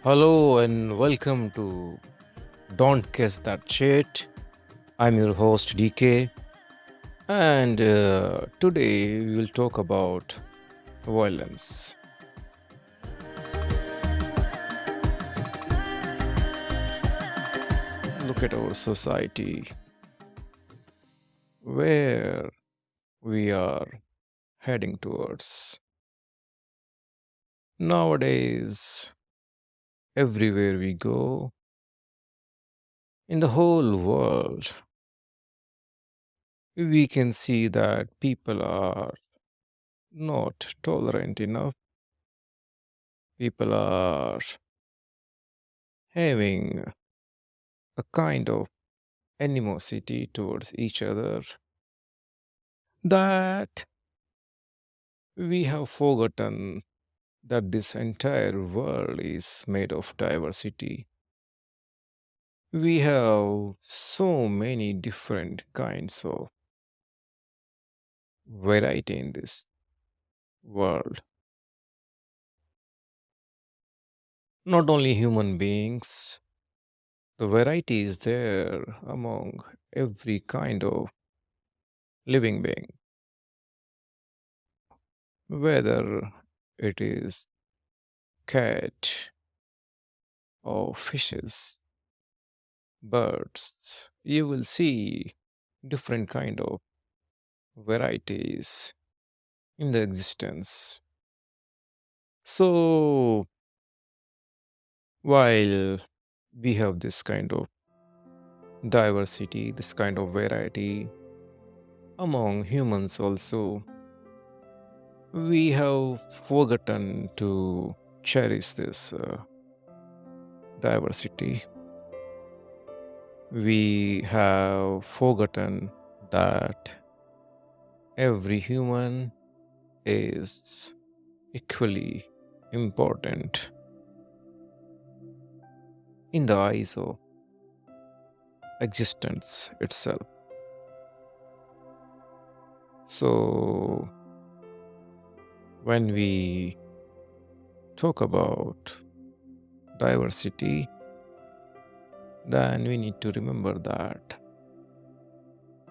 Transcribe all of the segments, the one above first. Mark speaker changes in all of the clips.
Speaker 1: Hello and welcome to Don't Kiss That Shit. I'm your host Deekay, and today we will talk about violence. Look at our society, where we are heading towards. Nowadays, everywhere we go, in the whole world, we can see that people are not tolerant enough. People are having a kind of animosity towards each other that we have forgotten that this entire world is made of diversity. We have so many different kinds of variety in this world. Not only human beings, the variety is there among every kind of living being, whether it is cat or fishes, birds. You will see different kind of varieties in the existence. So while we have this kind of diversity, this kind of variety among humans also, we have forgotten to cherish this diversity. We have forgotten that every human is equally important in the eyes of existence itself. So, when we talk about diversity, then we need to remember that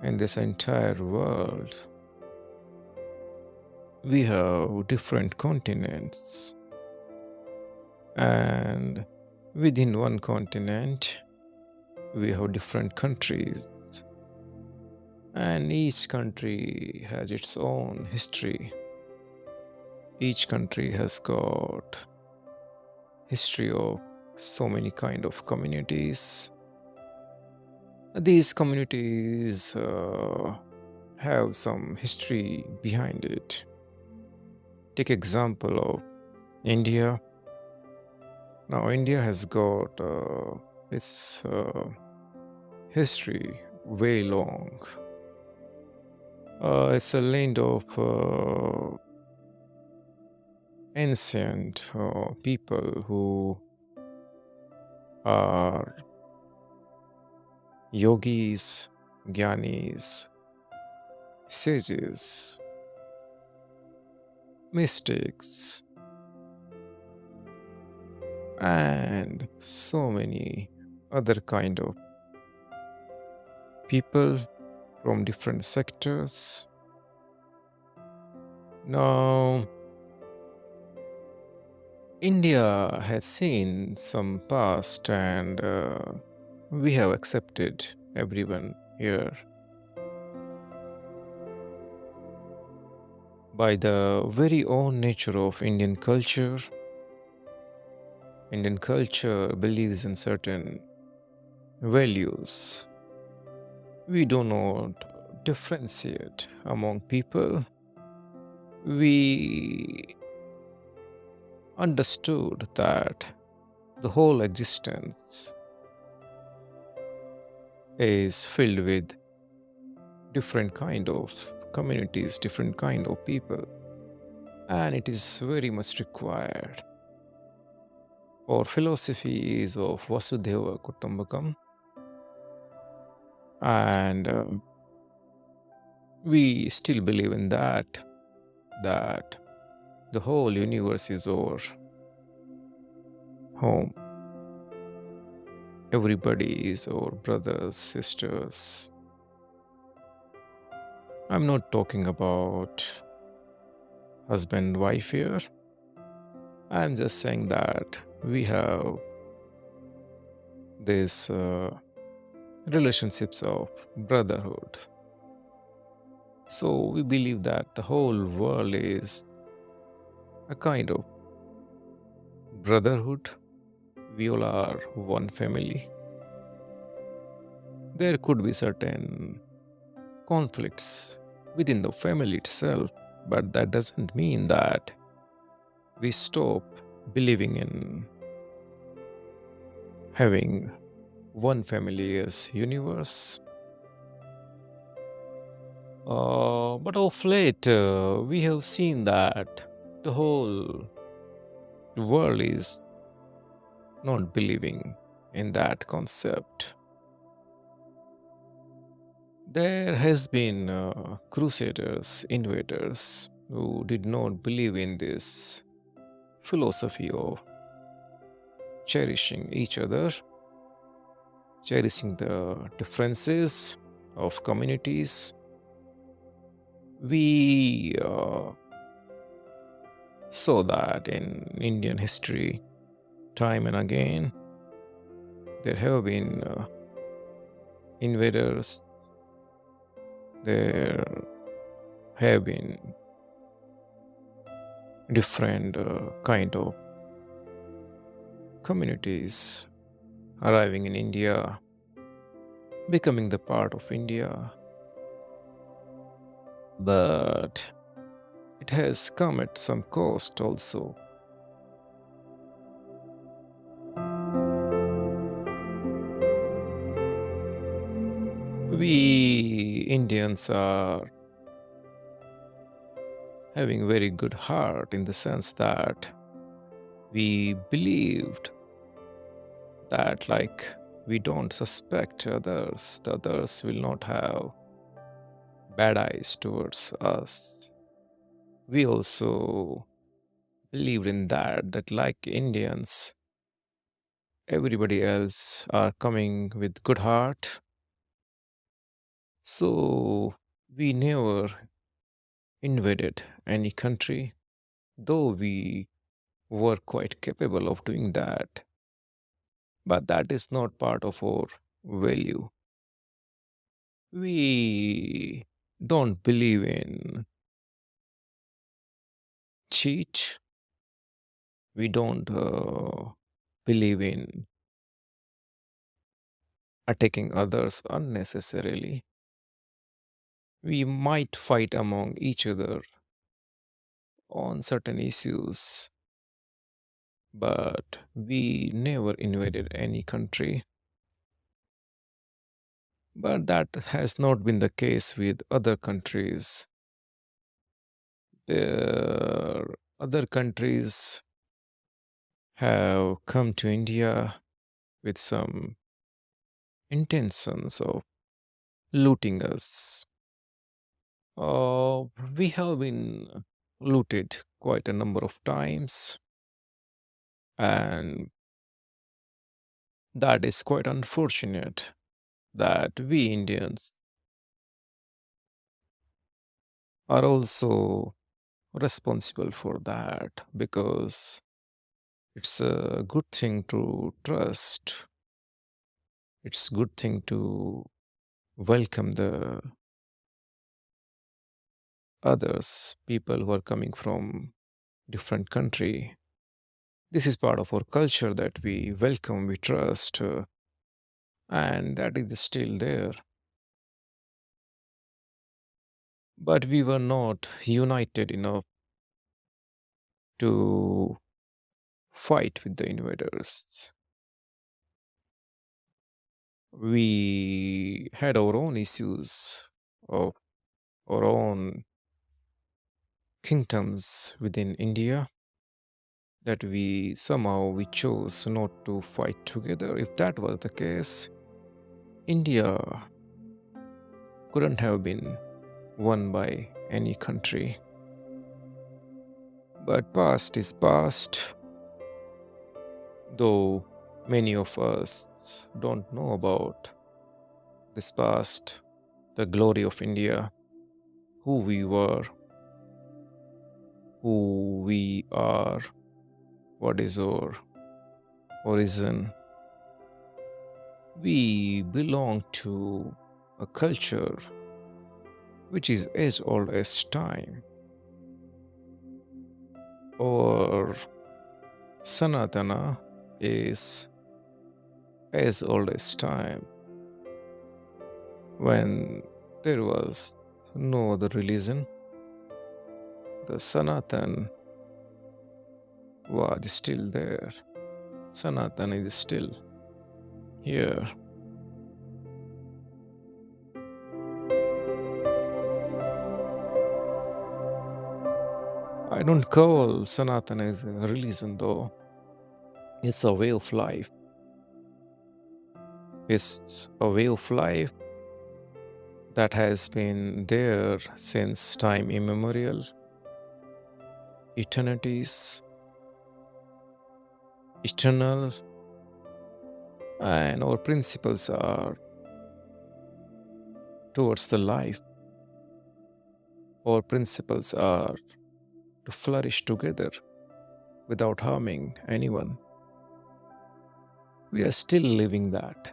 Speaker 1: in this entire world, we have different continents, and within one continent, we have different countries, and each country has its own history. Each country has got history of so many kind of communities. These communities have some history behind it. Take example of India. Now India has got its history way long. It's a land of ancient people who are yogis, gyanis, sages, mystics, and so many other kind of people from different sectors. Now, India has seen some past, and we have accepted everyone here. By the very own nature of Indian culture believes in certain values. We do not differentiate among people. We understood that the whole existence is filled with different kind of communities, different kind of people, and it is very much required. Our philosophy is of Vasudhaiva Kutumbakam, and we still believe in that the whole universe is our home. Everybody is our brothers, sisters. I'm not talking about husband wife here. I'm just saying that we have these relationships of brotherhood. So we believe that the whole world is a kind of brotherhood. We all are one family. There could be certain conflicts within the family itself, but that doesn't mean that we stop believing in having one family as universe. But of late, we have seen that the whole world is not believing in that concept. There has been crusaders, invaders who did not believe in this philosophy of cherishing each other, cherishing the differences of communities. We saw that in Indian history time and again. There have been invaders, there have been different kind of communities arriving in India, becoming the part of India. But it has come at some cost also. We Indians are having very good heart in the sense that we believed that like we don't suspect others, the others will not have bad eyes towards us. We also believed in that like Indians, everybody else are coming with good heart. So we never invaded any country, though we were quite capable of doing that. But that is not part of our value. We don't believe in cheat. We don't believe in attacking others unnecessarily. We might fight among each other on certain issues, but we never invaded any country. But that has not been the case with other countries. Other countries have come to India with some intentions of looting us. We have been looted quite a number of times, and that is quite unfortunate that we Indians are also responsible for that because it's a good thing to trust. It's a good thing to welcome the others, people who are coming from different country. This is part of our culture that we welcome, we trust, and that is still there. But we were not united enough to fight with the invaders. We had our own issues of our own kingdoms within India that we chose not to fight together. If that was the case, India couldn't have been won by any country. But past is past, though many of us don't know about this past, the glory of India, who we were, who we are, what is our origin. We belong to a culture which is as old as time, or Sanatana is as old as time, when there was no other religion. The Sanatan was still there. Sanatan is still here. I don't call Sanatan as a religion though. It's a way of life. It's a way of life that has been there since time immemorial, eternities, eternal, and our principles are towards the life. Our principles are to flourish together without harming anyone. We are still living that.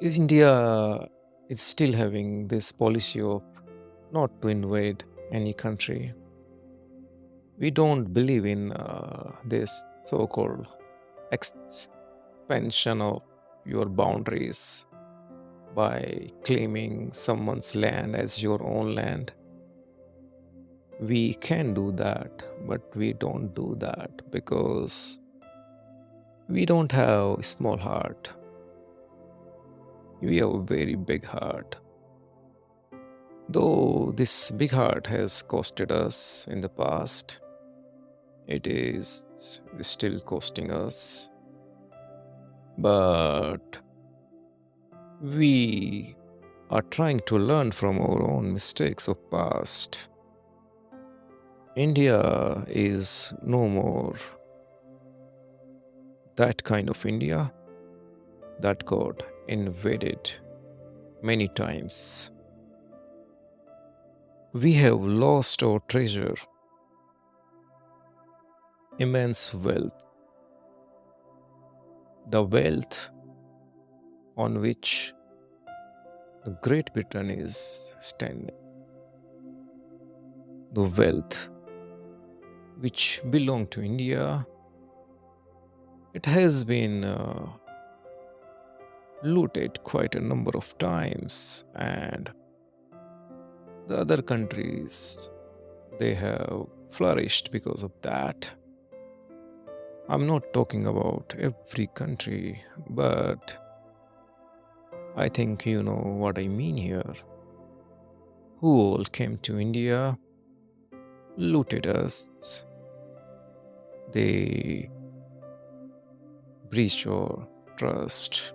Speaker 1: India is still having this policy of not to invade any country. We don't believe in this so called expansion of your boundaries by claiming someone's land as your own land. We can do that, but we don't do that because we don't have a small heart. We have a very big heart. Though this big heart has costed us in the past, it is still costing us. But we are trying to learn from our own mistakes of past. India is no more that kind of India that got invaded many times. We have lost our treasure, immense wealth, the wealth on which the Great Britain is standing, the wealth which belonged to India. It has been looted quite a number of times, and the other countries, they have flourished because of that. I'm not talking about every country, but I think you know what I mean here. Who all came to India, looted us, they breached our trust,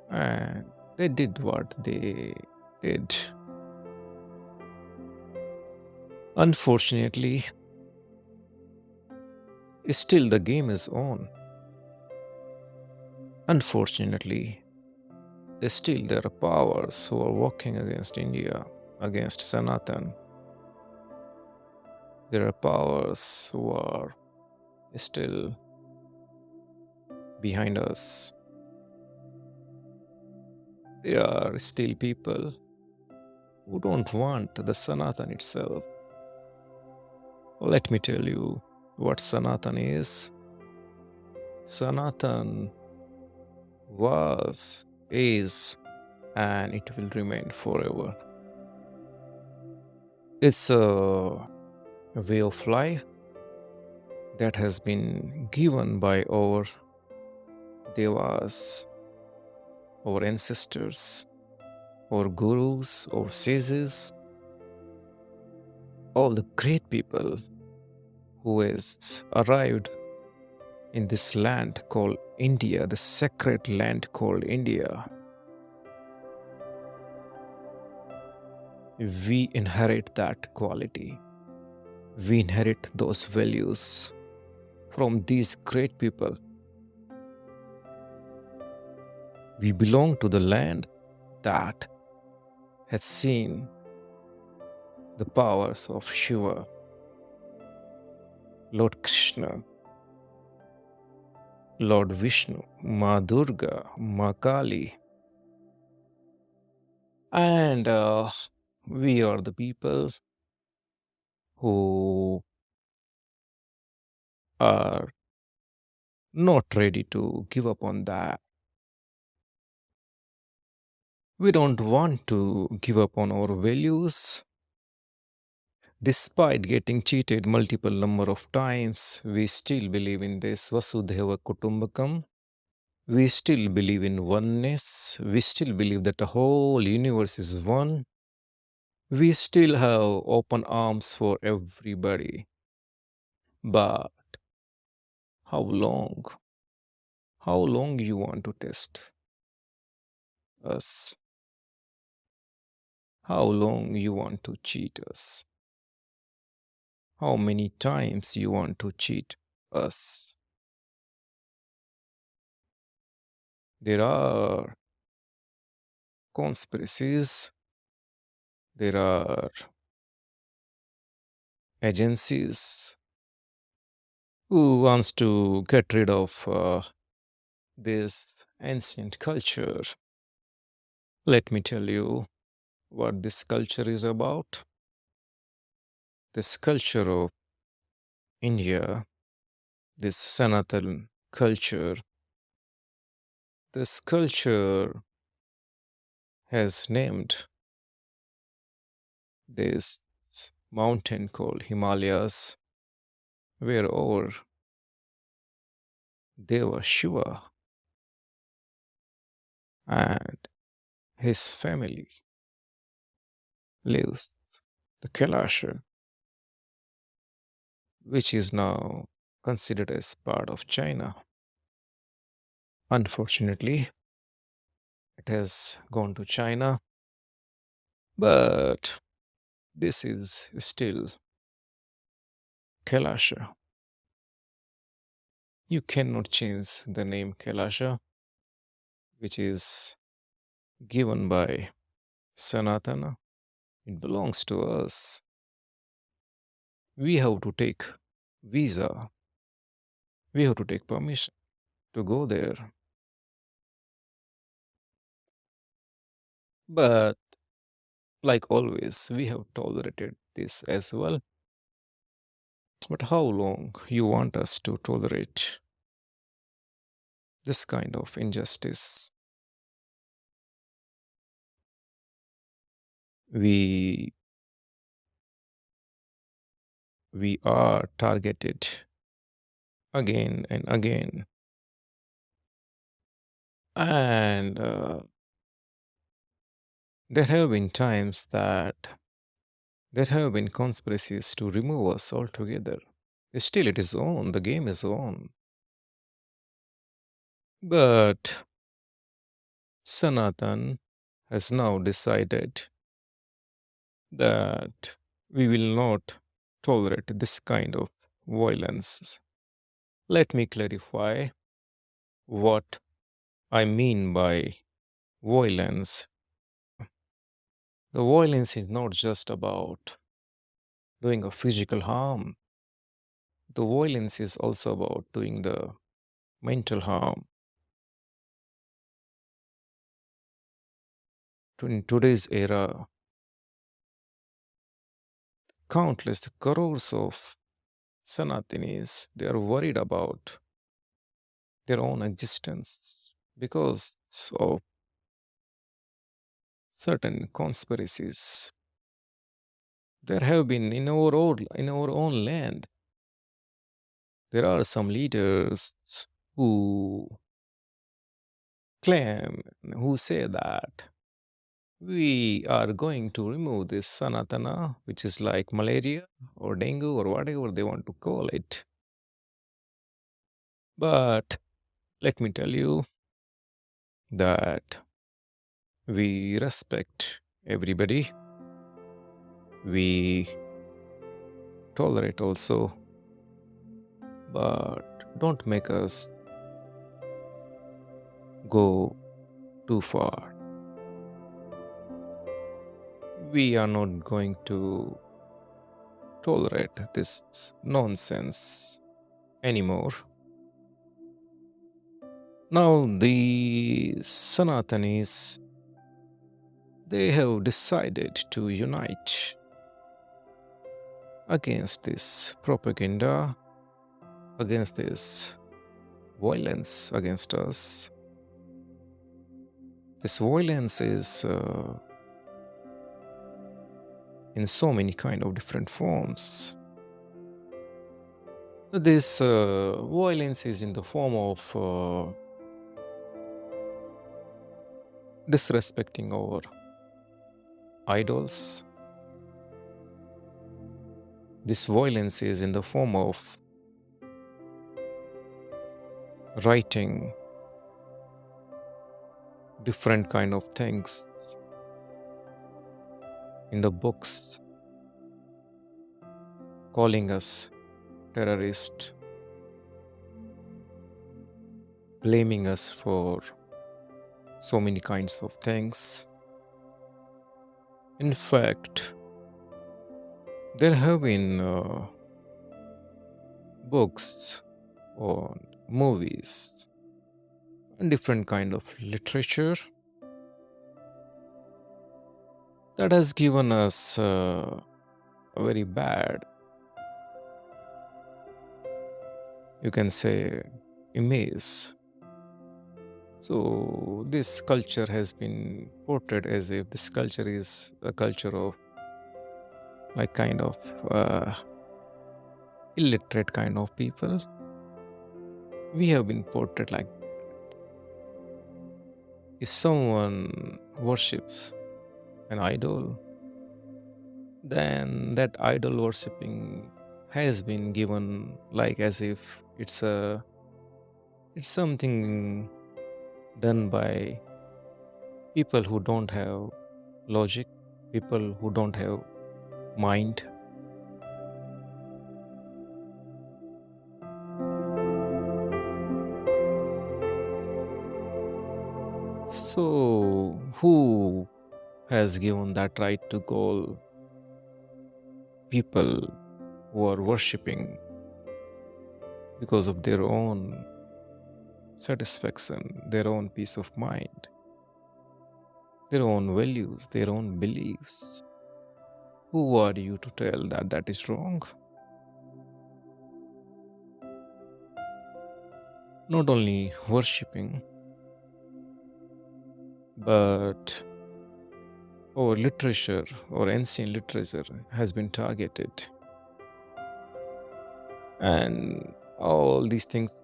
Speaker 1: and they did what they did. Unfortunately, still the game is on. Unfortunately, still there are powers who are working against India, against Sanatan. There are powers who are still behind us. There are still people who don't want the Sanatan itself. Let me tell you what Sanatan is. Sanatan was, is, and it will remain forever. It's a way of life that has been given by our devas, our ancestors, our gurus, our sages, all the great people who has arrived in this land called India, the sacred land called India. We inherit that quality. We inherit those values from these great people. We belong to the land that has seen the powers of Shiva, Lord Krishna, Lord Vishnu, Ma Durga, Ma Kali, and we are the people who are not ready to give up on that. We don't want to give up on our values. Despite getting cheated multiple number of times, we still believe in this Vasudhaiva Kutumbakam. We still believe in oneness. We still believe that the whole universe is one. We still have open arms for everybody. But how long? How long you want to test us? How long you want to cheat us? How many times you want to cheat us? There are conspiracies, there are agencies who wants to get rid of this ancient culture. Let me tell you what this culture is about. This culture of India, this Sanatan culture, this culture has named this mountain called Himalayas, where our Deva Shiva and his family lives, the Kailasha, which is now considered as part of China. Unfortunately, it has gone to China, but this is still Kailasha. You cannot change the name Kailasha, which is given by Sanatana. It belongs to us. We have to take visa. We have to take permission to go there. But like always, we have tolerated this as well. But how long you want us to tolerate this kind of injustice? We we are targeted again and again, and there have been times that there have been conspiracies to remove us altogether. Still, it is on. The game is on. But Sanatan has now decided that we will not tolerate this kind of violence. Let me clarify what I mean by violence. The violence is not just about doing a physical harm, the violence is also about doing the mental harm. In today's era, countless crores of Sanatanis, they are worried about their own existence because of certain conspiracies. There have been in our own land. There are some leaders who claim, who say that we are going to remove this Sanatana, which is like malaria or dengue or whatever they want to call it. But let me tell you that we respect everybody, we tolerate also, but don't make us go too far. We are not going to tolerate this nonsense anymore. Now, the Sanatanis, they have decided to unite against this propaganda, against this violence against us. This violence is in so many kind of different forms. This violence is in the form of disrespecting our idols. This violence is in the form of writing different kind of things in the books, calling us terrorists, blaming us for so many kinds of things. In fact, there have been books or movies and different kind of literature that has given us a very bad, you can say, image. So this culture has been portrayed as if this culture is a culture of like kind of illiterate kind of people. We have been portrayed like if someone worships an idol, then that idol worshipping has been given like as if it's something done by people who don't have logic, people who don't have mind. So who has given that right to call people who are worshipping because of their own satisfaction, their own peace of mind, their own values, their own beliefs? Who are you to tell that that is wrong? Not only worshipping, but our literature or ancient literature has been targeted. And all these things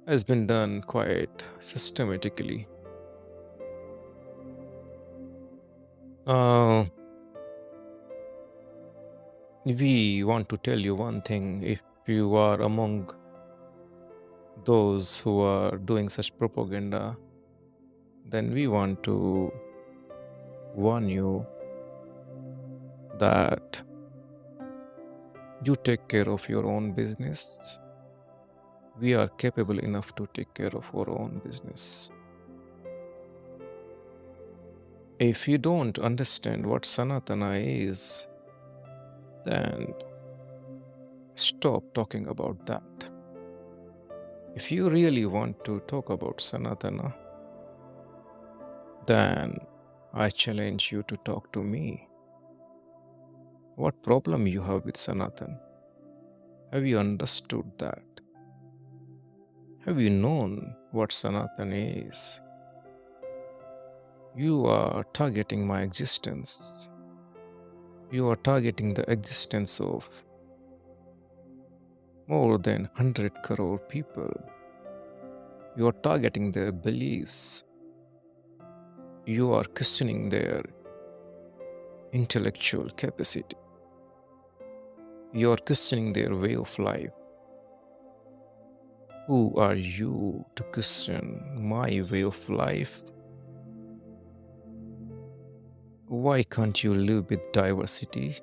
Speaker 1: has been done quite systematically. Uh, we want to tell you one thing: if you are among those who are doing such propaganda, then we want to warn you that you take care of your own business. We are capable enough to take care of our own business. If you don't understand what Sanatana is, then stop talking about that. If you really want to talk about Sanatana, then I challenge you to talk to me. What problem you have with Sanatan? Have you understood that? Have you known what Sanatan is? You are targeting my existence. You are targeting the existence of more than 100 crore people. You are targeting their beliefs. You are questioning their intellectual capacity. You are questioning their way of life. Who are you to question my way of life? Why can't you live with diversity?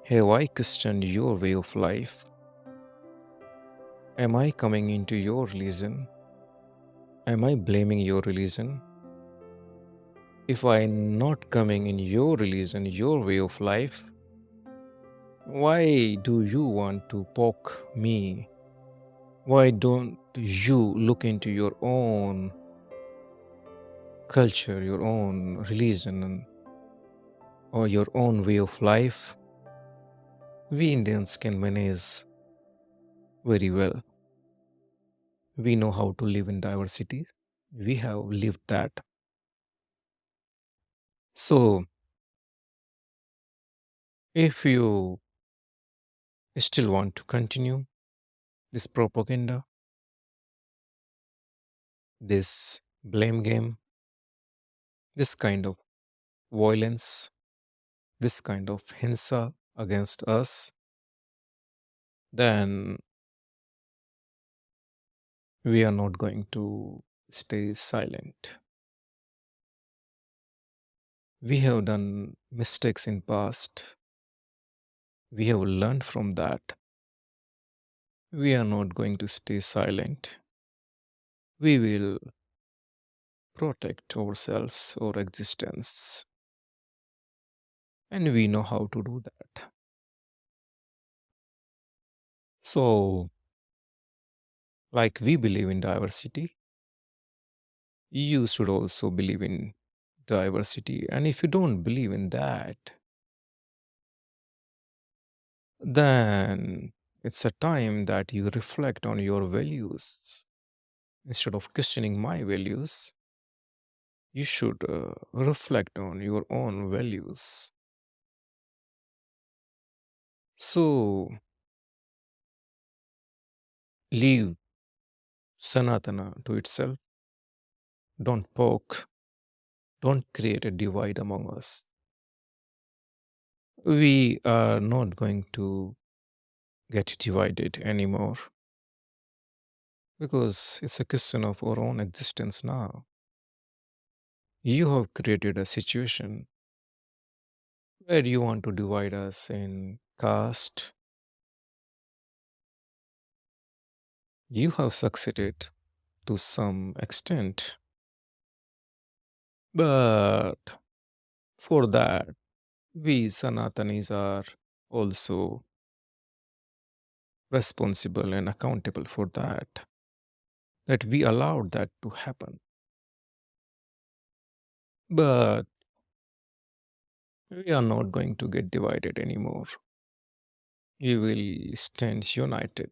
Speaker 1: Have I questioned your way of life? Am I coming into your religion? Am I blaming your religion? If I am not coming in your religion, your way of life, why do you want to poke me? Why don't you look into your own culture, your own religion, or your own way of life? We Indians can manage very well. We know how to live in diversity. We have lived that. So, if you still want to continue this propaganda, this blame game, this kind of violence, this kind of hinsa against us, then we are not going to stay silent. We have done mistakes in past. We have learned from that. We are not going to stay silent. We will protect ourselves, our existence, and we know how to do that. So, like we believe in diversity, you should also believe in diversity. And if you don't believe in that, then it's a time that you reflect on your values. Instead of questioning my values, you should reflect on your own values. So, leave Sanatana to itself. Don't poke. Don't create a divide among us. We are not going to get divided anymore because it's a question of our own existence now. You have created a situation where you want to divide us in caste. You have succeeded to some extent, but for that, we Sanatanis are also responsible and accountable for that we allowed that to happen. But we are not going to get divided anymore. We will stand united.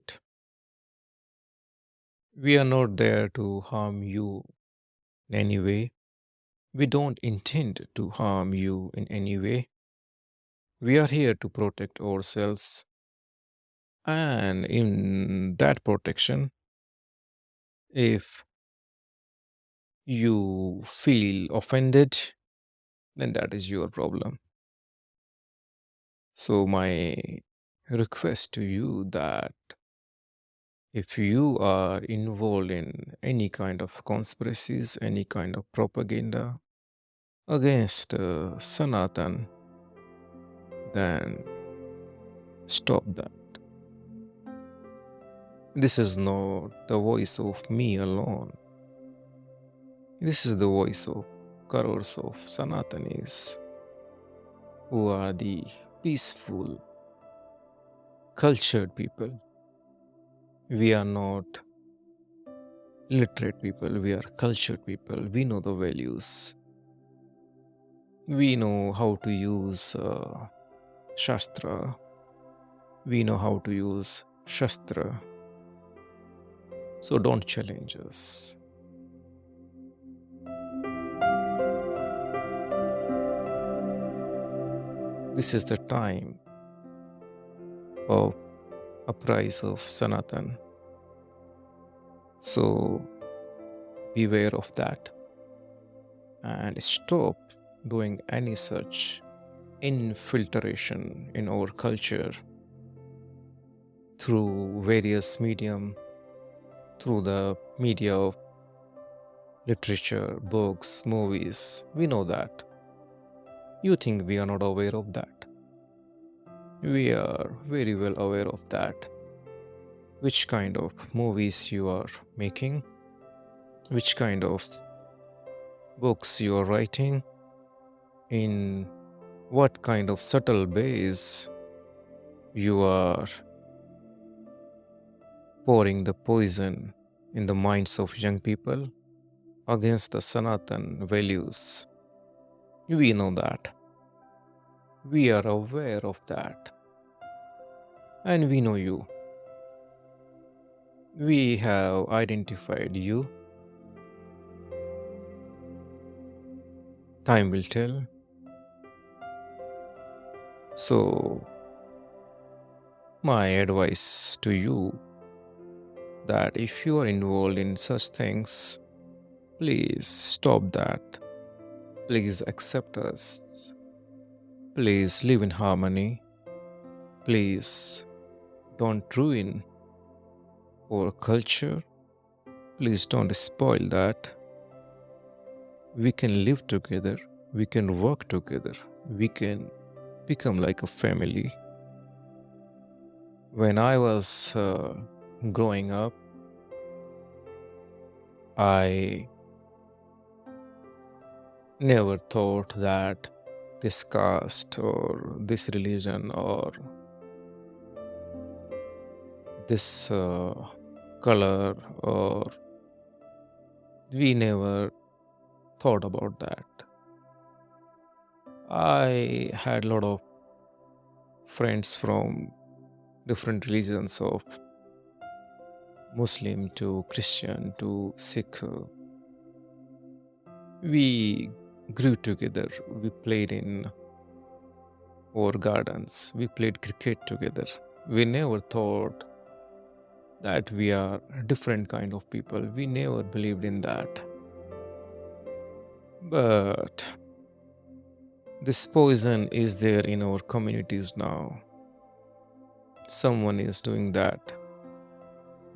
Speaker 1: We are not there to harm you in any way. We don't intend to harm you in any way. We are here to protect ourselves. And in that protection, if you feel offended, then that is your problem. So, my request to you that if you are involved in any kind of conspiracies, any kind of propaganda against Sanatan, then stop that. This is not the voice of me alone. This is the voice of crores of Sanatanis who are the peaceful, cultured people. We are not literate people, we are cultured people. We know the values. We know how to use Shastra. We know how to use Shastra. So don't challenge us. This is the time of uprise of Sanatan. So beware of that and stop doing any such infiltration in our culture through various medium, through the media of literature, books, movies. We know that. You think we are not aware of that? We are very well aware of that. Which kind of movies you are making, which kind of books you are writing, in what kind of subtle ways you are pouring the poison in the minds of young people against the Sanatan values. We know that. We are aware of that. And we know you. We have identified you. Time will tell. So, my advice to you that if you are involved in such things, please stop that. Please accept us. Please live in harmony. Please don't ruin our culture. Please don't spoil that. We can live together. We can work together. We can become like a family. When I was growing up, I never thought that this caste or this religion or this color, or we never thought about that. I had a lot of friends from different religions, of Muslim to Christian to Sikh. We grew together. We played in our gardens. We played cricket together. We never thought that we are different kind of people. We never believed in that. But this poison is there in our communities now. Someone is doing that.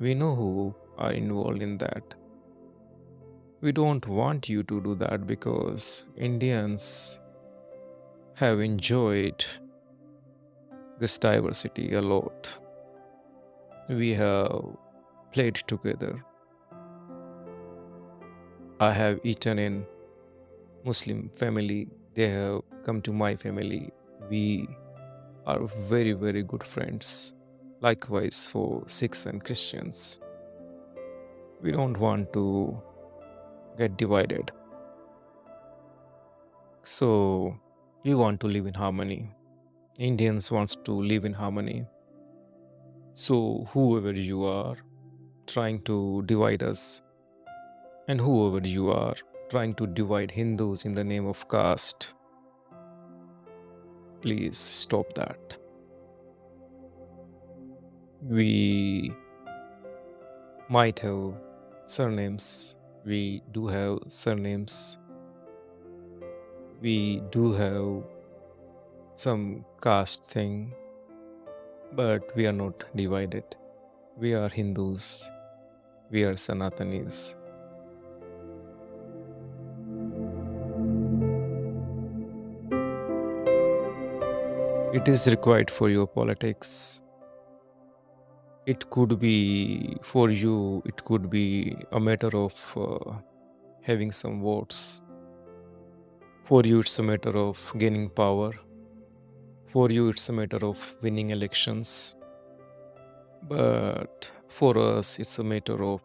Speaker 1: We know who are involved in that. We don't want you to do that because Indians have enjoyed this diversity a lot. We have played together. I have eaten in Muslim family. They have come to my family. We are very, very good friends. Likewise for Sikhs and Christians. We don't want to get divided. So we want to live in harmony. Indians wants to live in harmony. So whoever you are trying to divide us, and whoever you are trying to divide Hindus in the name of caste, please stop that. We might have surnames. We do have surnames. We do have some caste thing, but we are not divided. We are Hindus. We are Sanatanis. It is required for your politics. It could be for you, it could be a matter of having some votes. For you, it's a matter of gaining power. For you, it's a matter of winning elections. But for us, it's a matter of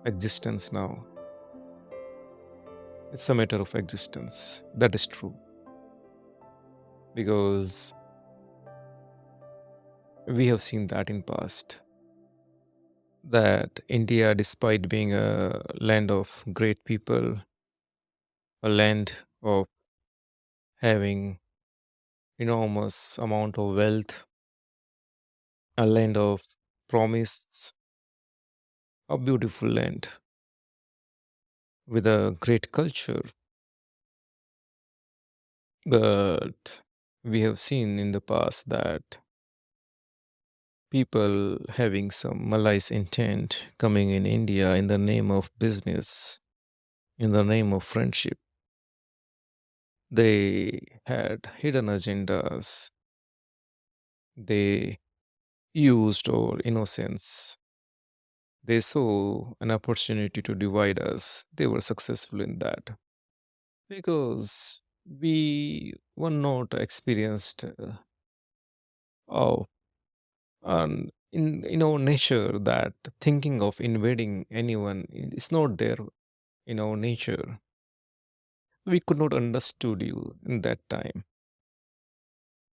Speaker 1: existence now. It's a matter of existence. That is true. Because we have seen that in past. That India, despite being a land of great people, a land of having enormous amount of wealth, a land of promise, a beautiful land with a great culture. But we have seen in the past that people having some malicious intent coming in India in the name of business, in the name of friendship. They had hidden agendas. They used our innocence. They saw an opportunity to divide us. They were successful in that because we were not experienced of in our nature that thinking of invading anyone is not there in our nature. We could not understood you in that time.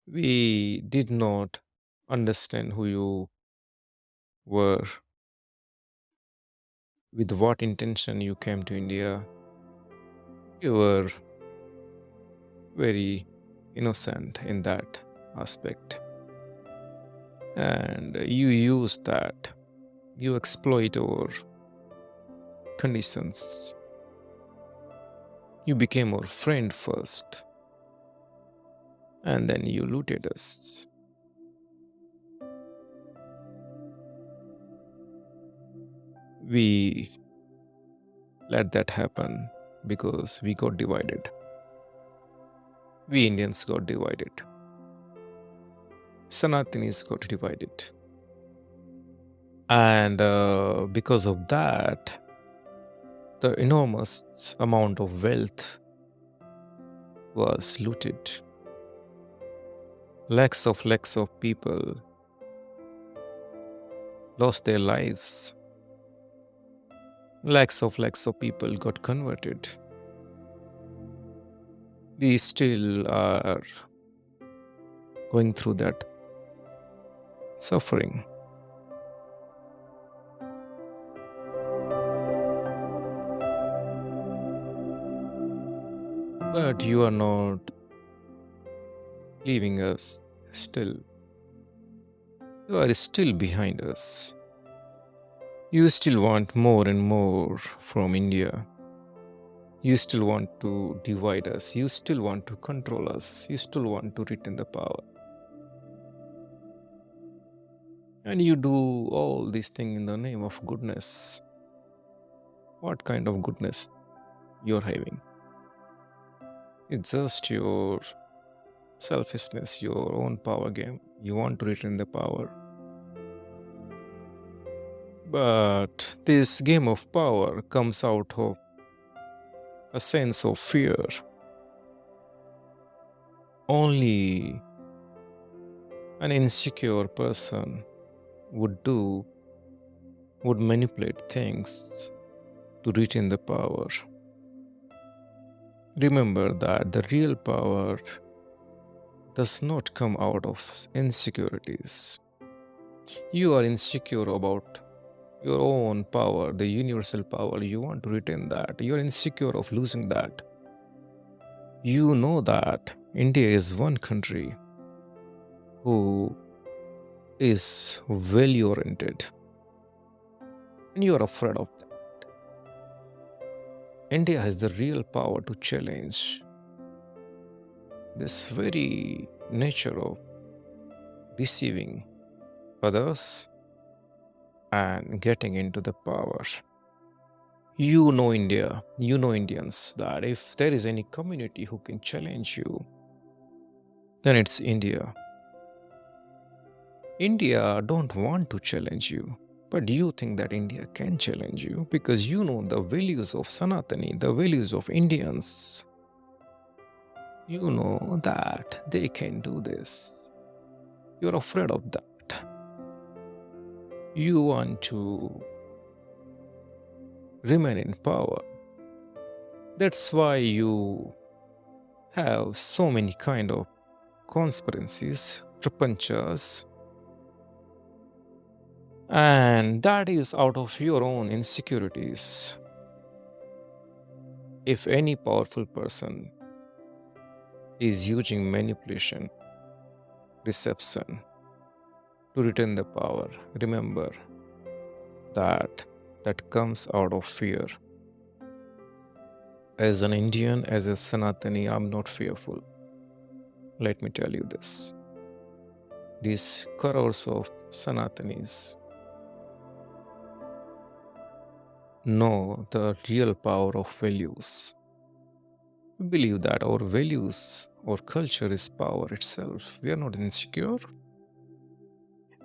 Speaker 1: We did not understand who you were, with what intention you came to India. You were very innocent in that aspect. And you use that. You exploit our conditions. You became our friend first, and then you looted us. We let that happen because we got divided. We Indians got divided. Sanatanis got divided. And because of that, the enormous amount of wealth was looted. Lakhs of people lost their lives. Lakhs of people got converted. We still are going through that suffering. But you are not leaving us still. You are still behind us. You still want more and more from India. You still want to divide us. You still want to control us. You still want to retain the power. And you do all these things in the name of goodness. What kind of goodness you're having? It's just your selfishness, your own power game. You want to retain the power. But this game of power comes out of a sense of fear. Only an insecure person would manipulate things to retain the power. Remember that the real power does not come out of insecurities. You are insecure about your own power, the universal power. You want to retain that. You are insecure of losing that. You know that India is one country who is value oriented, and you are afraid of that. India has the real power to challenge this very nature of deceiving others and getting into the power. You know India, you know Indians, that if there is any community who can challenge you, then it's India. India don't want to challenge you, but you think that India can challenge you because you know the values of Sanatani, the values of Indians. You know that they can do this. You're afraid of that. You want to remain in power. That's why you have so many kind of conspiracies, prapanchas, and that is out of your own insecurities. If any powerful person is using manipulation, deception, to retain the power. Remember that that comes out of fear. As an Indian, as a Sanatani, I'm not fearful. Let me tell you this. These crores of Sanatanis know the real power of values. We believe that our values, our culture is power itself. We are not insecure.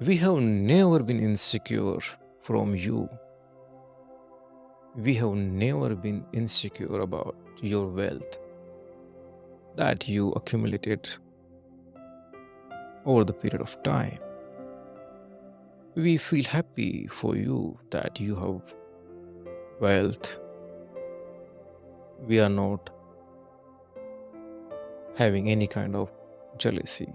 Speaker 1: We have never been insecure from you. We have never been insecure about your wealth that you accumulated over the period of time. We feel happy for you that you have wealth. We are not having any kind of jealousy.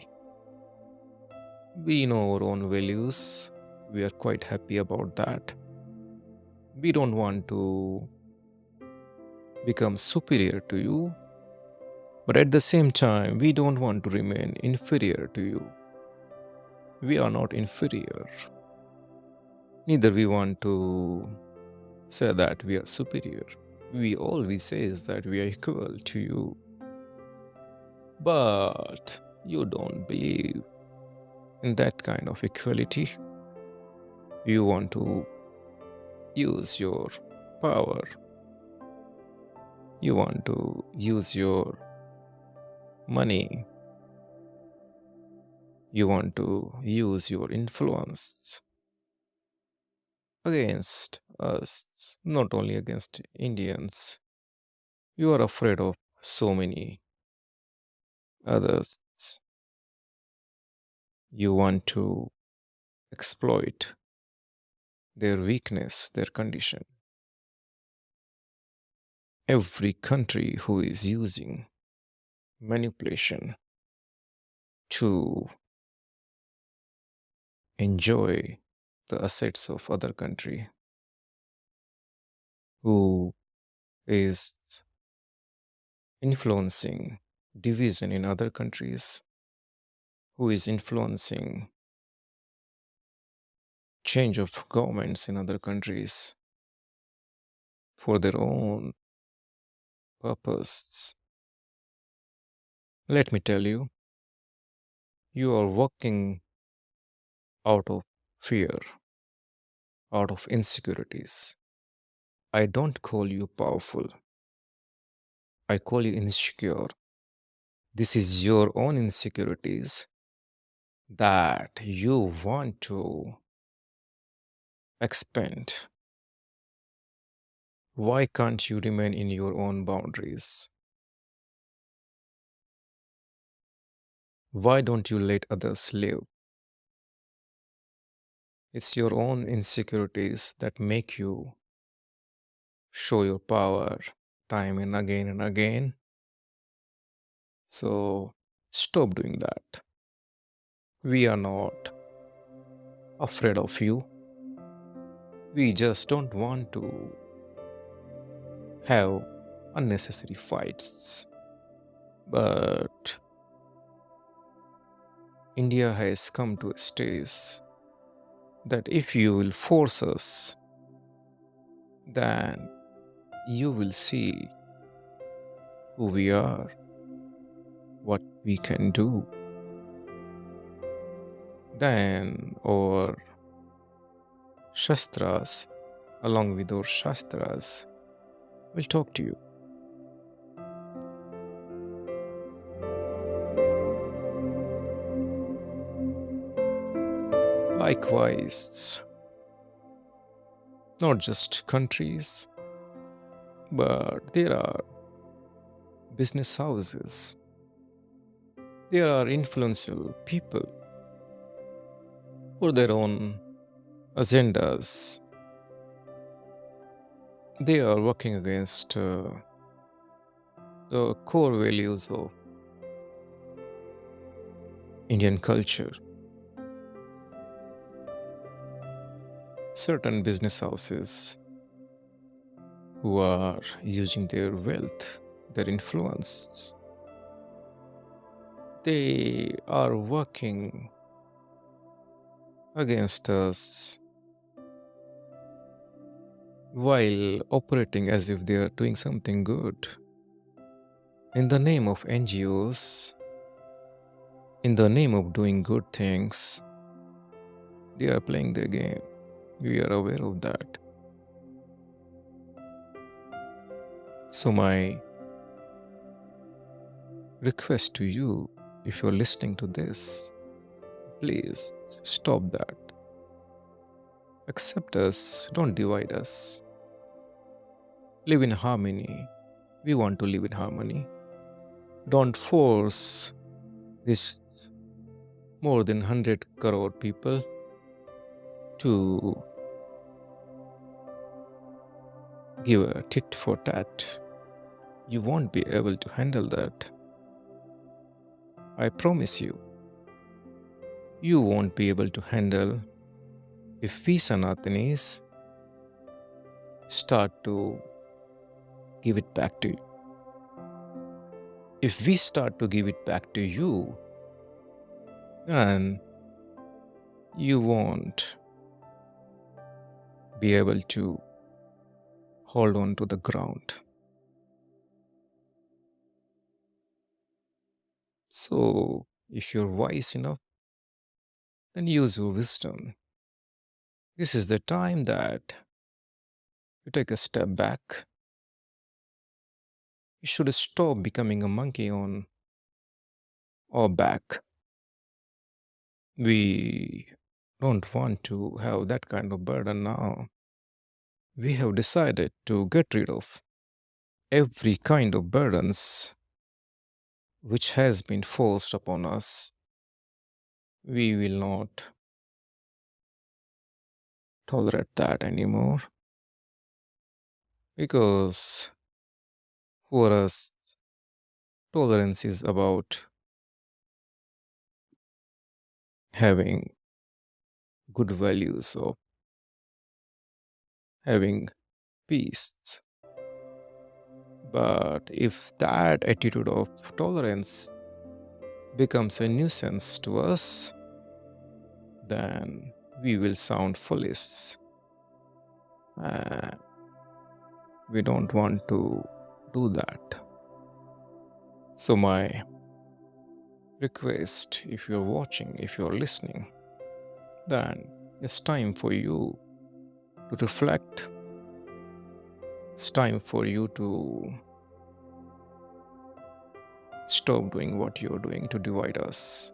Speaker 1: We know our own values. We are quite happy about that. We don't want to become superior to you, but at the same time, we don't want to remain inferior to you. We are not inferior. Neither we want to say that we are superior. We always say is that we are equal to you. But you don't believe in that kind of equality. You want to use your power. You want to use your money. You want to use your influence against us, not only against Indians. You are afraid of so many others. You want to exploit their weakness, their condition. Every country who is using manipulation to enjoy the assets of other country, who is influencing division in other countries, who is influencing change of governments in other countries for their own purpose. Let me tell you, you are working out of fear, out of insecurities. I don't call you powerful. I call you insecure. This is your own insecurities that you want to expand. Why can't you remain in your own boundaries? Why don't you let others live? It's your own insecurities that make you show your power time and again. So stop doing that. We are not afraid of you. We just don't want to have unnecessary fights. But India has come to a stage that if you will force us, then you will see who we are, what we can do. Then our Shastras, along with our Shastras, will talk to you. Likewise, not just countries, but there are business houses. There are influential people for their own agendas. They are working against the core values of Indian culture. Certain business houses who are using their wealth, their influence, they are working against us while operating as if they are doing something good. In the name of NGOs, in the name of doing good things, they are playing their game. We are aware of that. So, my request to you, if you're listening to this, please stop that. Accept us, don't divide us. Live in harmony. We want to live in harmony. Don't force this more than 100 crore people to give a tit for tat. You won't be able to handle that. I promise you, you won't be able to handle if we Sanatanis start to give it back to you. If we start to give it back to you, then you won't be able to hold on to the ground. So, if you're wise enough, then use your wisdom. This is the time that you take a step back. You should stop becoming a monkey on our back. We don't want to have that kind of burden now. We have decided to get rid of every kind of burdens which has been forced upon us. We will not tolerate that anymore because for us, tolerance is about having good values of having peace. But if that attitude of tolerance becomes a nuisance to us, then we will sound foolish. Uh, we don't want to do that. So, my request, if you're watching, if you're listening, then it's time for you to reflect. It's time for you to stop doing what you're doing to divide us.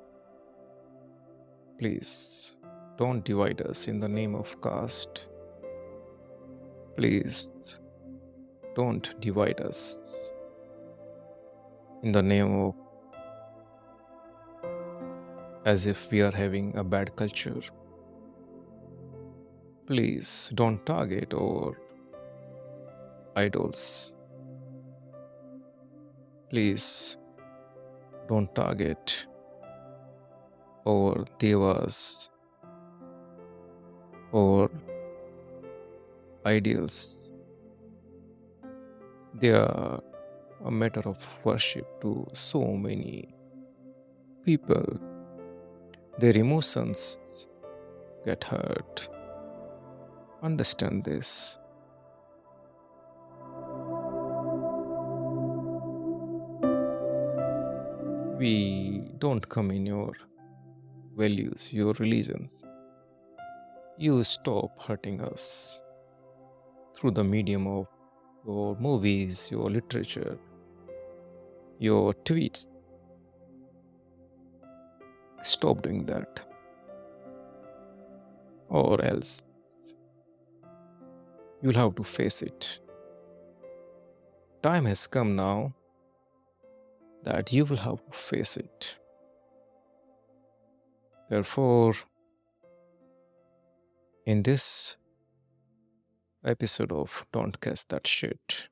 Speaker 1: Please don't divide us in the name of caste. Please don't divide us in the name of as if we are having a bad culture. Please don't target our idols. Please don't target our devas or ideals. They are a matter of worship to so many people. Their emotions get hurt. Understand this. We don't come in your values, your religions. You stop hurting us through the medium of your movies, your literature, your tweets. Stop doing that. Or else you'll have to face it. Time has come now that you will have to face it. Therefore, in this episode of Don't Catch That Shit,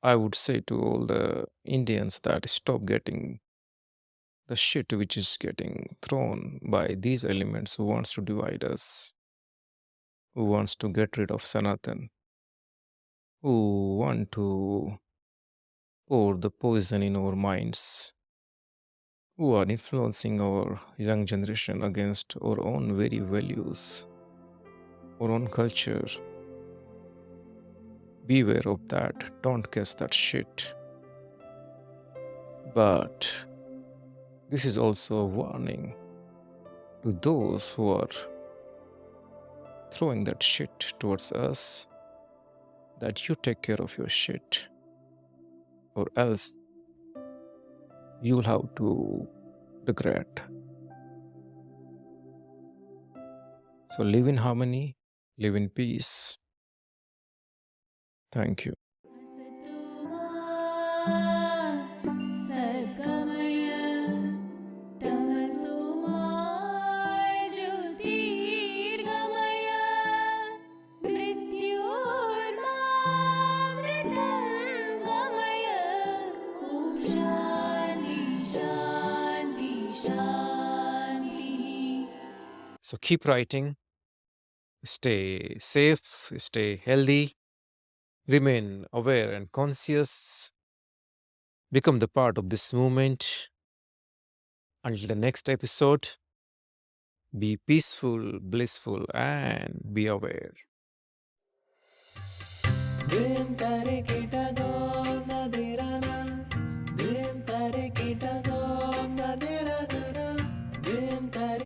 Speaker 1: I would say to all the Indians that stop getting the shit which is getting thrown by these elements who wants to divide us, who wants to get rid of Sanatan, who want to pour the poison in our minds who are influencing our young generation against our own very values, our own culture. Beware of that. Don't catch that shit. But this is also a warning to those who are throwing that shit towards us, that you take care of your shit, or else you'll have to regret. So live in harmony, live in peace. Thank you.
Speaker 2: सद्गमय तमसो मा ज्योतिर्गमय मृत्योर्मामृतं गमय ॐ शान्ति शान्ति शान्तिः.
Speaker 1: So keep writing, stay safe, stay healthy, remain aware and conscious, become the part of this movement. Until the next episode, be peaceful, blissful, and be aware.
Speaker 2: Dream kare kita do